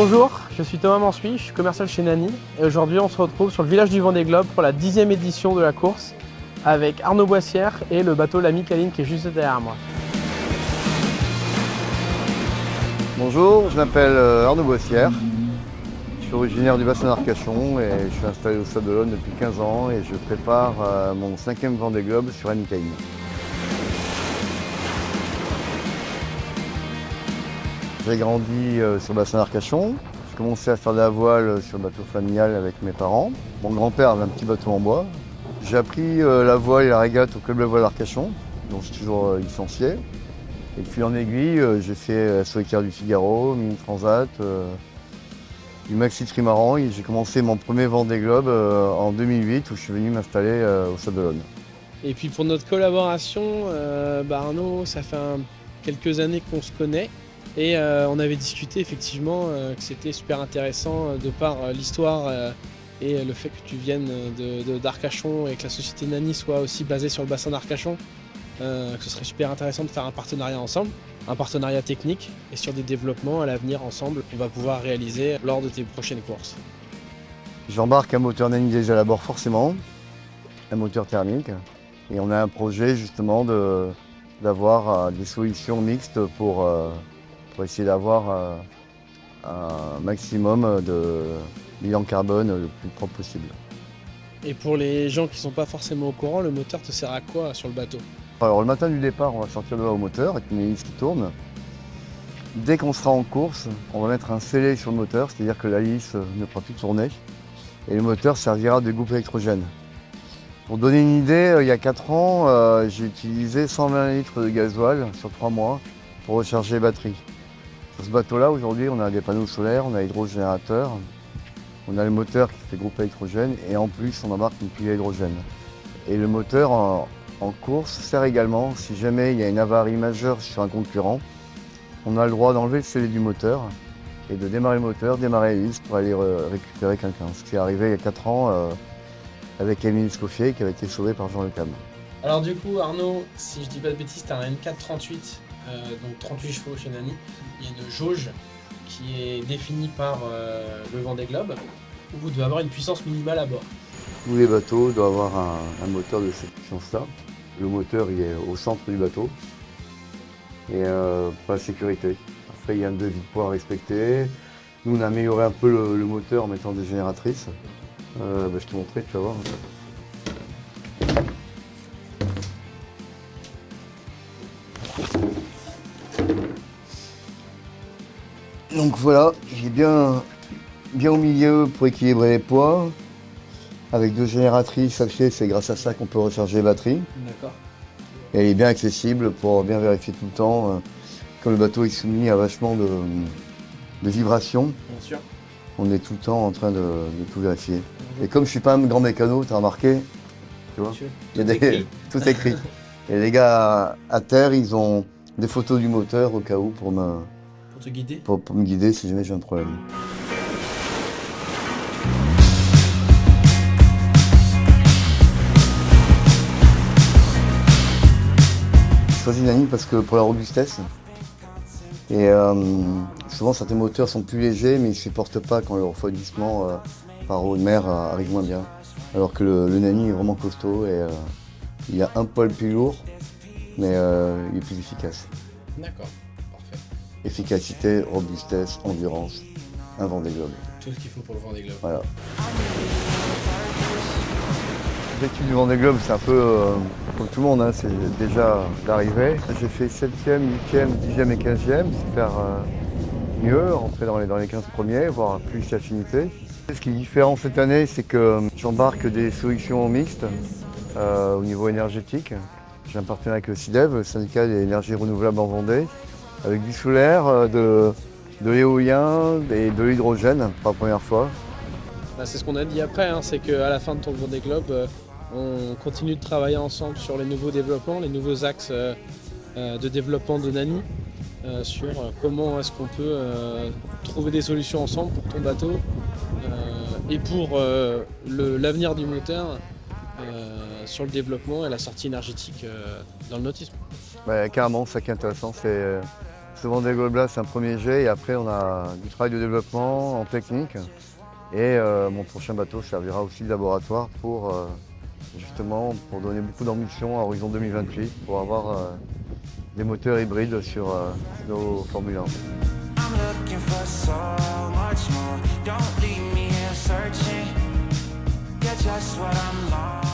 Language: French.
Bonjour, je suis Thomas Mansuy, je suis commercial chez Nani et aujourd'hui on se retrouve sur le village du Vendée Globe pour la 10e édition de la course avec Arnaud Boissière et le bateau la Micaline qui est juste derrière moi. Bonjour, je m'appelle Arnaud Boissière, je suis originaire du bassin d'Arcachon et je suis installé au Stade de l'Aune depuis 15 ans et je prépare mon 5e Vendée Globe sur la Micaline. J'ai grandi sur le bassin d'Arcachon. J'ai commencé à faire de la voile sur le bateau familial avec mes parents. Mon grand-père avait un petit bateau en bois. J'ai appris la voile et la régate au club de voile d'Arcachon, dont je suis toujours licencié. Et puis en aiguille, j'ai fait la Solitaire du Figaro, Mini Transat, du Maxi Trimaran. Et j'ai commencé mon premier Vendée Globe en 2008 où je suis venu m'installer au Stade de l'Aune. Et puis pour notre collaboration, Arnaud, ça fait quelques années qu'on se connaît. Et on avait discuté effectivement que c'était super intéressant de par l'histoire et le fait que tu viennes d'Arcachon et que la société Nani soit aussi basée sur le bassin d'Arcachon, que ce serait super intéressant de faire un partenariat ensemble, un partenariat technique et sur des développements à l'avenir ensemble qu'on va pouvoir réaliser lors de tes prochaines courses. J'embarque un moteur Nani déjà à bord forcément, un moteur thermique. Et on a un projet justement d'avoir des solutions mixtes pour essayer d'avoir un maximum de bilan carbone le plus propre possible. Et pour les gens qui ne sont pas forcément au courant, le moteur te sert à quoi sur le bateau? Alors le matin du départ, on va sortir de là au moteur avec une hélice qui tourne. Dès qu'on sera en course, on va mettre un scellé sur le moteur, c'est-à-dire que l'hélice ne pourra plus tourner. Et le moteur servira de groupe électrogène. Pour donner une idée, il y a 4 ans, j'ai utilisé 120 litres de gasoil sur 3 mois pour recharger les batteries. Sur ce bateau-là, aujourd'hui, on a des panneaux solaires, on a hydrogénérateur, on a le moteur qui fait groupe électrogène et en plus, on embarque une pile à hydrogène. Et le moteur en course sert également, si jamais il y a une avarie majeure sur un concurrent, on a le droit d'enlever le scellé du moteur et de démarrer le moteur, démarrer l'hélice pour aller récupérer quelqu'un. Ce qui est arrivé il y a 4 ans avec Émile Escoffier qui avait été sauvé par Jean Le Cam. Alors du coup Arnaud, si je dis pas de bêtises, tu as un N438, donc 38 chevaux chez Nani. Il y a une jauge qui est définie par le Vendée Globe, où vous devez avoir une puissance minimale à bord. Tous les bateaux doivent avoir un moteur de cette puissance-là. Le moteur il est au centre du bateau et pour la sécurité. Après il y a un devis de poids à respecter. Nous on a amélioré un peu le moteur en mettant des génératrices. Je te montrerai, tu vas voir. Donc voilà, j'ai bien au milieu pour équilibrer les poids. Avec 2 génératrices à pied, c'est grâce à ça qu'on peut recharger les batteries. D'accord. Et elle est bien accessible pour bien vérifier tout le temps. Comme le bateau est soumis à vachement de vibrations, Bien sûr. on est tout le temps en train de tout vérifier. Et comme je suis pas un grand mécano, tu as remarqué, tu vois, il y a tout écrit. Et les gars à terre, ils ont des photos du moteur au cas où pour te guider. Pour me guider si jamais j'ai un problème. J'ai choisi Nani parce que pour la robustesse. Et souvent certains moteurs sont plus légers mais ils ne supportent pas quand le refroidissement par eau de mer arrive moins bien. Alors que le Nani est vraiment costaud et il a un poil plus lourd mais il est plus efficace. D'accord, parfait. Efficacité, robustesse, endurance, un Vendée Globe. Tout ce qu'il faut pour le Vendée Globe. Voilà. L'objectif du Vendée Globe, c'est un peu comme tout le monde, hein, c'est déjà d'arriver. J'ai fait 7e, 8e, 10e et 15e, c'est faire mieux, rentrer dans les 15 premiers, voire plus d'affinité. Ce qui est différent cette année, c'est que j'embarque des solutions mixtes au niveau énergétique. J'ai un partenariat avec le CIDEV, le syndicat des énergies renouvelables en Vendée, avec du solaire, de l'éolien et de l'hydrogène, pour la première fois. C'est ce qu'on a dit après, hein, c'est qu'à la fin de ton Vendée Globe, on continue de travailler ensemble sur les nouveaux développements, les nouveaux axes de développement de Nani, sur comment est-ce qu'on peut trouver des solutions ensemble pour ton bateau et pour l'avenir du moteur sur le développement et la sortie énergétique dans le nautisme. Carrément, ça qui est intéressant, c'est Ce Vendée Globe là, c'est un premier jet et après on a du travail de développement en technique. Et mon prochain bateau servira aussi de laboratoire pour justement pour donner beaucoup d'ambition à Horizon 2028 pour avoir des moteurs hybrides sur nos Formule 1. I'm looking for so much more. Don't leave me here searching. You're just what I'm longing